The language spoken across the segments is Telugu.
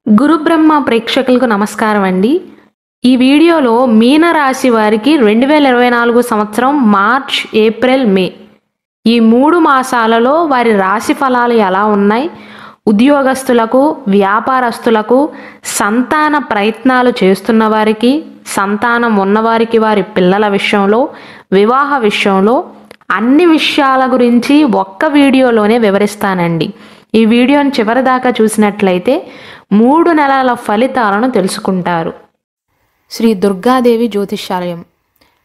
గురుబ్రహ్మ ప్రేక్షకులకు నమస్కారం అండి. ఈ వీడియోలో మీన రాశి వారికి 2024 సంవత్సరం మార్చ్, ఏప్రిల్, మే ఈ 3 మాసాలలో వారి రాశి ఫలాలు ఎలా ఉన్నాయి, ఉద్యోగస్తులకు, వ్యాపారస్తులకు, సంతాన ప్రయత్నాలు చేస్తున్న వారికి, సంతానం ఉన్నవారికి వారి పిల్లల విషయంలో, వివాహ విషయంలో అన్ని విషయాల గురించి ఒక్క వీడియోలోనే వివరిస్తానండి. ఈ వీడియోని చివరిదాకా చూసినట్లయితే 3 నెలల ఫలితాలను తెలుసుకుంటారు. శ్రీ దుర్గాదేవి జ్యోతిష్యాలయం.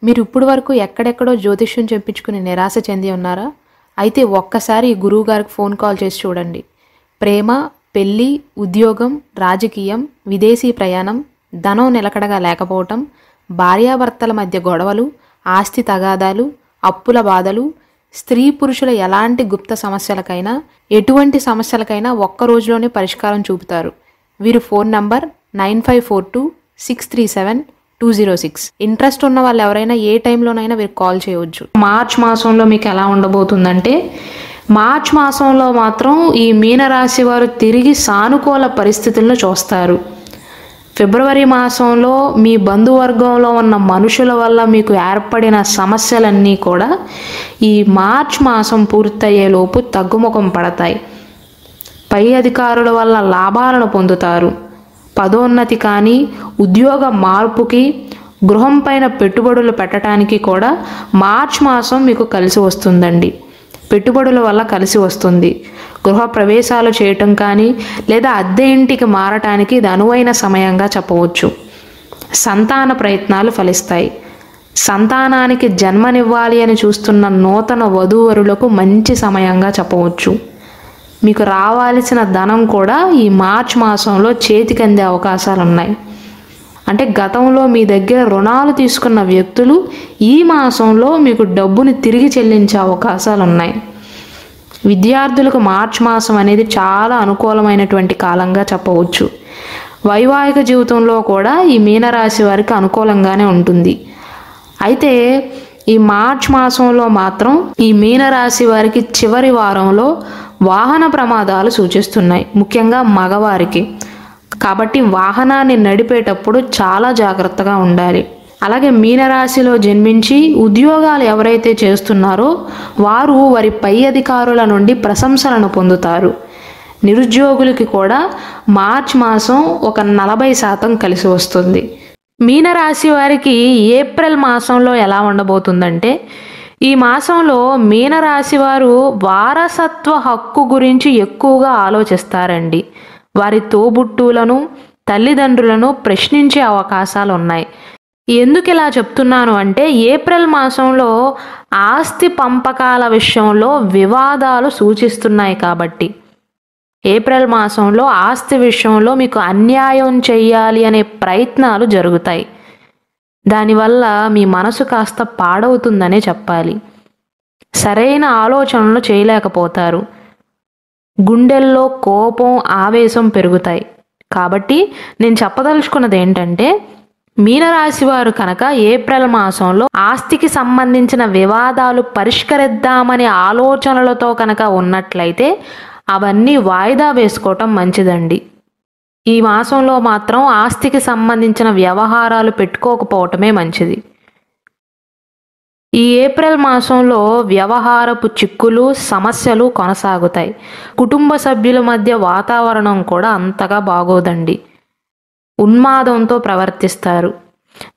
మీరు ఇప్పుడు వరకు ఎక్కడెక్కడో జ్యోతిష్యం చెప్పించుకుని నిరాశ చెంది ఉన్నారా? అయితే ఒక్కసారి ఈ గురువు గారికి ఫోన్ కాల్ చేసి చూడండి. ప్రేమ, పెళ్ళి, ఉద్యోగం, రాజకీయం, విదేశీ ప్రయాణం, ధనం నిలకడగా లేకపోవటం, భార్యాభర్తల మధ్య గొడవలు, ఆస్తి తగాదాలు, అప్పుల బాధలు, స్త్రీ పురుషుల ఎలాంటి గుప్త సమస్యలకైనా, ఎటువంటి సమస్యలకైనా ఒక్క రోజులోనే పరిష్కారం చూపుతారు. వీరు ఫోన్ నంబర్ 9542637206. ఇంట్రెస్ట్ ఉన్న వాళ్ళు ఎవరైనా ఏ టైంలోనైనా వీరు కాల్ చేయవచ్చు. మార్చ్ మాసంలో మీకు ఎలా ఉండబోతుందంటే, మార్చ్ మాసంలో మాత్రం ఈ మీనరాశి వారు తిరిగి సానుకూల పరిస్థితులను చూస్తారు. ఫిబ్రవరి మాసంలో మీ బంధువర్గంలో ఉన్న మనుషుల వల్ల మీకు ఏర్పడిన సమస్యలన్నీ కూడా ఈ మార్చ్ మాసం పూర్తయ్యేలోపు తగ్గుముఖం పడతాయి. పై అధికారుల వల్ల లాభాలను పొందుతారు. పదోన్నతి కానీ, ఉద్యోగ మార్పుకి, గృహం పైన పెట్టుబడులు పెట్టడానికి కూడా మార్చ్ మాసం మీకు కలిసి వస్తుందండి. పెట్టుబడుల వల్ల కలిసి వస్తుంది. గృహ ప్రవేశాలు చేయటం కానీ, లేదా అద్దె ఇంటికి మారటానికి ఇది అనువైన సమయంగా చెప్పవచ్చు. సంతాన ప్రయత్నాలు ఫలిస్తాయి. సంతానానికి జన్మనివ్వాలి అని చూస్తున్న నూతన వధూవరులకు మంచి సమయంగా చెప్పవచ్చు. మీకు రావాల్సిన ధనం కూడా ఈ మార్చ్ మాసంలో చేతికి అందే అవకాశాలు ఉన్నాయి. అంటే గతంలో మీ దగ్గర రుణాలు తీసుకున్న వ్యక్తులు ఈ మాసంలో మీకు డబ్బుని తిరిగి చెల్లించే అవకాశాలు ఉన్నాయి. విద్యార్థులకు మార్చ్ మాసం అనేది చాలా అనుకూలమైనటువంటి కాలంగా చెప్పవచ్చు. వైవాహిక జీవితంలో కూడా ఈ మీనరాశి వారికి అనుకూలంగానే ఉంటుంది. అయితే ఈ మార్చ్ మాసంలో మాత్రం ఈ మీనరాశి వారికి చివరి వారంలో వాహన ప్రమాదాలు సూచిస్తున్నాయి, ముఖ్యంగా మగవారికి. కాబట్టి వాహనాన్ని నడిపేటప్పుడు చాలా జాగ్రత్తగా ఉండాలి. అలాగే మీనరాశిలో జన్మించి ఉద్యోగాలు ఎవరైతే చేస్తున్నారో వారు వారి పై అధికారుల నుండి ప్రశంసలను పొందుతారు. నిరుద్యోగులకి కూడా మార్చ్ మాసం ఒక 40% కలిసి వస్తుంది. మీనరాశి వారికి ఏప్రిల్ మాసంలో ఎలా ఉండబోతుందంటే, ఈ మాసంలో మీనరాశి వారు వారసత్వ హక్కు గురించి ఎక్కువగా ఆలోచిస్తారండి. వారి తోబుట్టువులను, తల్లిదండ్రులను ప్రశ్నించే అవకాశాలు ఉన్నాయి. ఎందుకు ఇలా చెప్తున్నాను అంటే, ఏప్రిల్ మాసంలో ఆస్తి పంపకాల విషయంలో వివాదాలు సూచిస్తున్నాయి కాబట్టి. ఏప్రిల్ మాసంలో ఆస్తి విషయంలో మీకు అన్యాయం చేయాలి అనే ప్రయత్నాలు జరుగుతాయి. దానివల్ల మీ మనసు కాస్త పాడవుతుందనే చెప్పాలి. సరైన ఆలోచనలు చేయలేకపోతారు. గుండెల్లో కోపం, ఆవేశం పెరుగుతాయి. కాబట్టి నేను చెప్పదలుచుకున్నది ఏంటంటే, మీనరాశి వారు కనుక ఏప్రిల్ మాసంలో ఆస్తికి సంబంధించిన వివాదాలు పరిష్కరిద్దామనే ఆలోచనలతో కనుక ఉన్నట్లయితే అవన్నీ వాయిదా వేసుకోవటం మంచిదండి. ఈ మాసంలో మాత్రం ఆస్తికి సంబంధించిన వ్యవహారాలు పెట్టుకోకపోవటమే మంచిది. ఈ ఏప్రిల్ మాసంలో వ్యవహారపు చిక్కులు, సమస్యలు కొనసాగుతాయి. కుటుంబ సభ్యుల మధ్య వాతావరణం కూడా అంతగా బాగోదండి. ఉన్మాదంతో ప్రవర్తిస్తారు.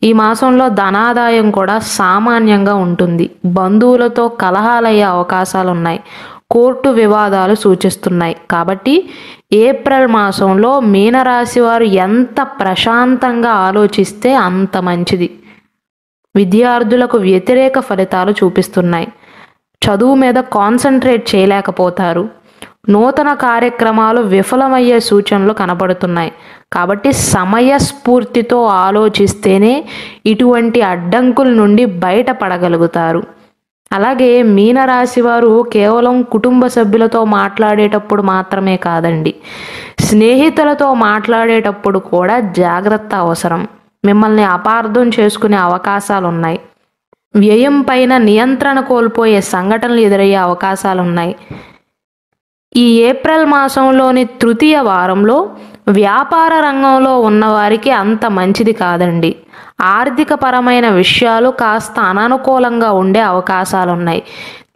ఈ మాసంలో ధనాదాయం కూడా సామాన్యంగా ఉంటుంది. బంధువులతో కలహాలయ్యే అవకాశాలున్నాయి. కోర్టు వివాదాలు సూచిస్తున్నాయి. కాబట్టి ఏప్రిల్ మాసంలో మీనరాశి వారు ఎంత ప్రశాంతంగా ఆలోచిస్తే అంత మంచిది. విద్యార్థులకు వ్యతిరేక ఫలితాలు చూపిస్తున్నాయి. చదువు మీద కాన్సన్ట్రేట్ చేయలేకపోతారు. నూతన కార్యక్రమాలు విఫలమయ్యే సూచనలు కనబడుతున్నాయి. కాబట్టి సమయస్ఫూర్తితో ఆలోచిస్తేనే ఇటువంటి అడ్డంకుల నుండి బయటపడగలుగుతారు. అలాగే మీనరాశి వారు కేవలం కుటుంబ సభ్యులతో మాట్లాడేటప్పుడు మాత్రమే కాదండి, స్నేహితులతో మాట్లాడేటప్పుడు కూడా జాగ్రత్త అవసరం. మిమ్మల్ని అపార్థం చేసుకునే అవకాశాలు ఉన్నాయి. వ్యయం పైన నియంత్రణ కోల్పోయే సంఘటనలు ఎదురయ్యే అవకాశాలు ఉన్నాయి. ఈ ఏప్రిల్ మాసంలోని తృతీయ వారంలో వ్యాపార రంగంలో ఉన్నవారికి అంత మంచిది కాదండి. ఆర్థికపరమైన విషయాలు కాస్త అననుకూలంగా ఉండే అవకాశాలున్నాయి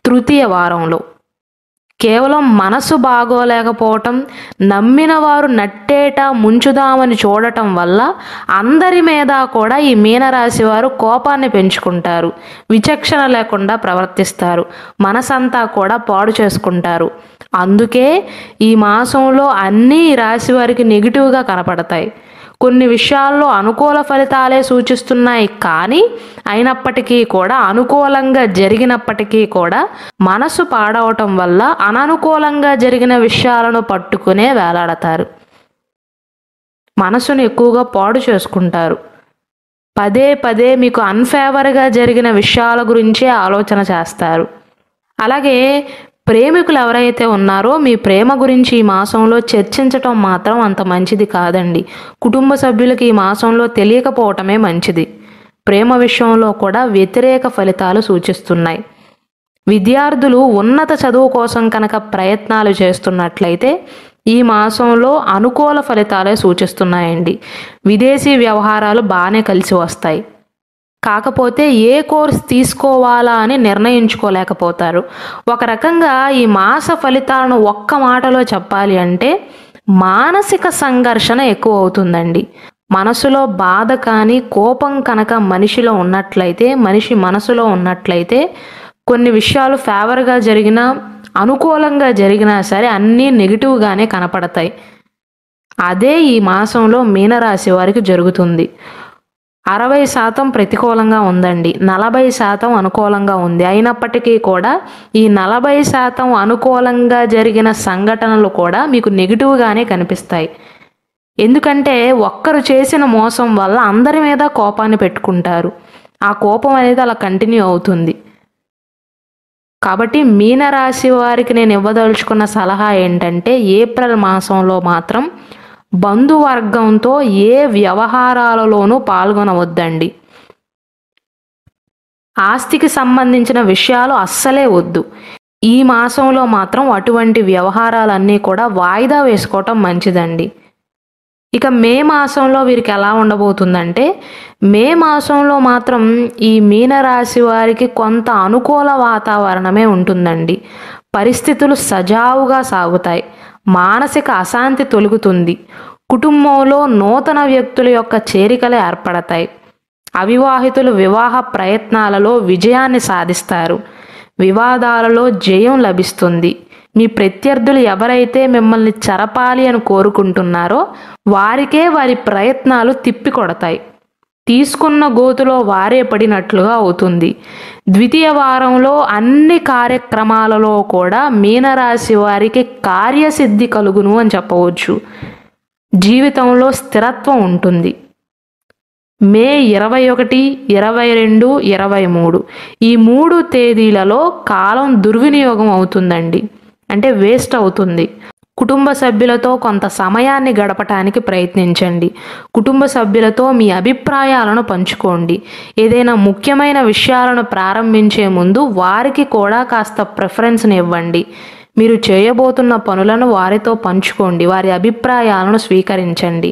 తృతీయ వారంలో. కేవలం మనసు బాగోలేకపోవటం, నమ్మిన వారు నట్టేట ముంచుదామని చూడటం వల్ల అందరి మీద కూడా ఈ మీనరాశి వారు కోపాన్ని పెంచుకుంటారు, విచక్షణ లేకుండా ప్రవర్తిస్తారు, మనసంతా కూడా పాడు చేసుకుంటారు. అందుకే ఈ మాసంలో అన్నీ ఈ రాశి వారికి నెగిటివ్గా కనపడతాయి. కొన్ని విషయాల్లో అనుకూల ఫలితాలే సూచిస్తున్నాయి, కానీ అయినప్పటికీ కూడా అనుకూలంగా జరిగినప్పటికీ కూడా మనసు పాడవటం వల్ల అననుకూలంగా జరిగిన విషయాలను పట్టుకునే వేలాడతారు. మనసును ఎక్కువగా పాడు చేసుకుంటారు. పదే పదే మీకు అన్ఫేవర్గా జరిగిన విషయాల గురించే ఆలోచన చేస్తారు. అలాగే ప్రేమికులు ఎవరైతే ఉన్నారో మీ ప్రేమ గురించి ఈ మాసంలో చర్చించటం మాత్రం అంత మంచిది కాదండి. కుటుంబ సభ్యులకి ఈ మాసంలో తెలియకపోవటమే మంచిది. ప్రేమ విషయంలో కూడా వ్యతిరేక ఫలితాలు సూచిస్తున్నాయి. విద్యార్థులు ఉన్నత చదువు కోసం కనుక ప్రయత్నాలు చేస్తున్నట్లయితే ఈ మాసంలో అనుకూల ఫలితాలే సూచిస్తున్నాయండి. విదేశీ వ్యవహారాలు బాగానే కలిసి వస్తాయి. కాకపోతే ఏ కోర్స్ తీసుకోవాలా అని నిర్ణయించుకోలేకపోతారు. ఒక రకంగా ఈ మాస ఫలితాలను ఒక్క మాటలో చెప్పాలి అంటే మానసిక సంఘర్షణ ఎక్కువ అవుతుందండి. మనసులో బాధ కానీ కోపం కనుక మనిషి మనసులో ఉన్నట్లయితే కొన్ని విషయాలు ఫేవర్గా జరిగినా అనుకూలంగా జరిగినా సరే అన్నీ నెగిటివ్గానే కనపడతాయి. అదే ఈ మాసంలో మీనరాశి వారికి జరుగుతుంది. 60% ప్రతికూలంగా ఉందండి, 40% అనుకూలంగా ఉంది. అయినప్పటికీ కూడా ఈ 40% అనుకూలంగా జరిగిన సంఘటనలు కూడా మీకు నెగిటివ్గానే కనిపిస్తాయి. ఎందుకంటే ఒక్కరు చేసిన మోసం వల్ల అందరి మీద కోపాన్ని పెట్టుకుంటారు. ఆ కోపం అనేది అలా కంటిన్యూ అవుతుంది. కాబట్టి మీనరాశి వారికి నేను ఇవ్వదలుచుకున్న సలహా ఏంటంటే ఏప్రిల్ మాసంలో మాత్రం బంధువర్గంతో ఏ వ్యవహారాలలోనూ పాల్గొనవద్దండి. ఆస్తికి సంబంధించిన విషయాలు అస్సలే వద్దు. ఈ మాసంలో మాత్రం అటువంటి వ్యవహారాలన్నీ కూడా వాయిదా వేసుకోవటం మంచిదండి. ఇక మే మాసంలో వీరికి ఎలా ఉండబోతుందంటే మే మాసంలో మాత్రం ఈ మీనరాశి వారికి కొంత అనుకూల వాతావరణమే ఉంటుందండి. పరిస్థితులు సజావుగా సాగుతాయి. మానసిక అశాంతి తొలగుతుంది. కుటుంబంలో నూతన వ్యక్తుల యొక్క చేరికలు ఏర్పడతాయి. అవివాహితులు వివాహ ప్రయత్నాలలో విజయాన్ని సాధిస్తారు. వివాదాలలో జయం లభిస్తుంది. మీ ప్రత్యర్థులు ఎవరైతే మిమ్మల్ని చెరపాలి అని కోరుకుంటున్నారో వారికే వారి ప్రయత్నాలు తిప్పికొడతాయి. తీసుకున్న గోతులో వారే పడినట్లుగా అవుతుంది. ద్వితీయ వారంలో అన్ని కార్యక్రమాలలో కూడా మీనరాశి వారికి కార్యసిద్ధి కలుగును అని చెప్పవచ్చు. జీవితంలో స్థిరత్వం ఉంటుంది. మే 21, 22, 23 ఈ 3 తేదీలలో కాలం దుర్వినియోగం అవుతుందండి. అంటే వేస్ట్ అవుతుంది. కుటుంబ సభ్యులతో కొంత సమయాన్ని గడపటానికి ప్రయత్నించండి. కుటుంబ సభ్యులతో మీ అభిప్రాయాలను పంచుకోండి. ఏదైనా ముఖ్యమైన విషయాలను ప్రారంభించే ముందు వారికి కూడా కాస్త ప్రిఫరెన్స్ని ఇవ్వండి. మీరు చేయబోతున్న పనులను వారితో పంచుకోండి. వారి అభిప్రాయాలను స్వీకరించండి.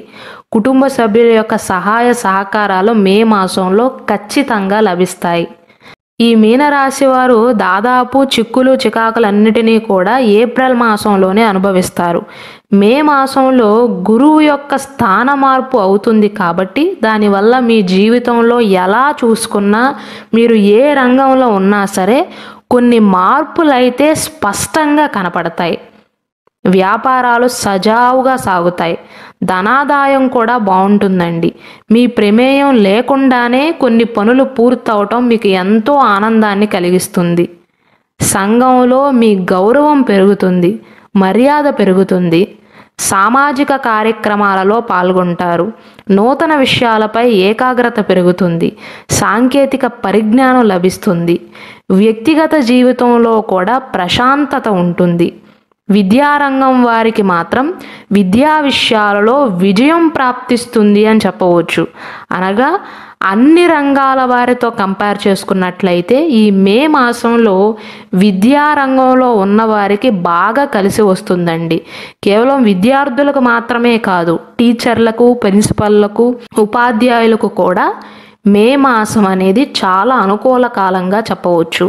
కుటుంబ సభ్యుల యొక్క సహాయ సహకారాలు మే మాసంలో ఖచ్చితంగా లభిస్తాయి. ఈ మీనరాశి వారు దాదాపు చిక్కులు చికాకులన్నిటినీ కూడా ఏప్రిల్ మాసంలోనే అనుభవిస్తారు. మే మాసంలో గురువు యొక్క స్థాన మార్పు అవుతుంది కాబట్టి దానివల్ల మీ జీవితంలో ఎలా చూసుకున్నా మీరు ఏ రంగంలో ఉన్నా సరే కొన్ని మార్పులైతే స్పష్టంగా కనపడతాయి. వ్యాపారాలు సజావుగా సాగుతాయి. ధనాదాయం కూడా బాగుంటుందండి. మీ ప్రమేయం లేకుండానే కొన్ని పనులు పూర్తవటం మీకు ఎంతో ఆనందాన్ని కలిగిస్తుంది. సంఘంలో మీ గౌరవం పెరుగుతుంది, మర్యాద పెరుగుతుంది. సామాజిక కార్యక్రమాలలో పాల్గొంటారు. నూతన విషయాలపై ఏకాగ్రత పెరుగుతుంది. సాంకేతిక పరిజ్ఞానం లభిస్తుంది. వ్యక్తిగత జీవితంలో కూడా ప్రశాంతత ఉంటుంది. విద్యారంగం వారికి మాత్రం విద్యా విషయాలలో విజయం ప్రాప్తిస్తుంది అని చెప్పవచ్చు. అనగా అన్ని రంగాల వారితో కంపేర్ చేసుకున్నట్లయితే ఈ మే మాసంలో విద్యా రంగంలో ఉన్నవారికి బాగా కలిసి వస్తుందండి. కేవలం విద్యార్థులకు మాత్రమే కాదు, టీచర్లకు, ప్రిన్సిపల్లకు, ఉపాధ్యాయులకు కూడా మే మాసం అనేది చాలా అనుకూల కాలంగా చెప్పవచ్చు.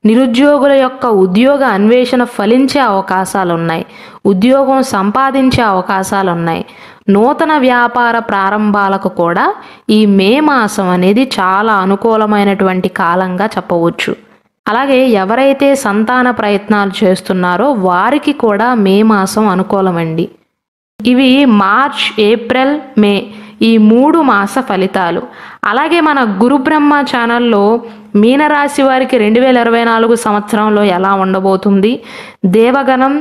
నిరుద్యోగుల యొక్క ఉద్యోగ అన్వేషణ ఫలించే అవకాశాలున్నాయి. ఉద్యోగం సంపాదించే అవకాశాలున్నాయి. నూతన వ్యాపార ప్రారంభాలకు కూడా ఈ మే మాసం అనేది చాలా అనుకూలమైనటువంటి కాలంగా చెప్పవచ్చు. అలాగే ఎవరైతే సంతాన ప్రయత్నాలు చేస్తున్నారో వారికి కూడా మే మాసం అనుకూలమండి. ఇవి మార్చ్, ఏప్రిల్, మే ఈ 3 మాస ఫలితాలు. అలాగే మన గురుబ్రహ్మ ఛానల్లో మీనరాశి వారికి 2024 సంవత్సరంలో ఎలా ఉండబోతుంది, దేవగణం,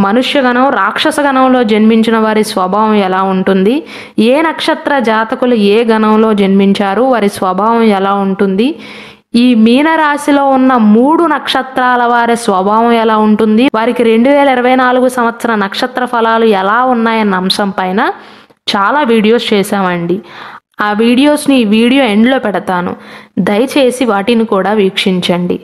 మనుష్యగణం, రాక్షసగణంలో జన్మించిన వారి స్వభావం ఎలా ఉంటుంది, ఏ నక్షత్ర జాతకులు ఏ గణంలో జన్మించారు, వారి స్వభావం ఎలా ఉంటుంది, ఈ మీనరాశిలో ఉన్న 3 నక్షత్రాల వారి స్వభావం ఎలా ఉంటుంది, వారికి 2024 సంవత్సర నక్షత్ర ఫలాలు ఎలా ఉన్నాయన్న అంశం పైన చాలా వీడియోస్ చేశామండి. ఆ వీడియోస్ని ఈ వీడియో ఎండ్లో పెడతాను, దయచేసి వాటిని కూడా వీక్షించండి.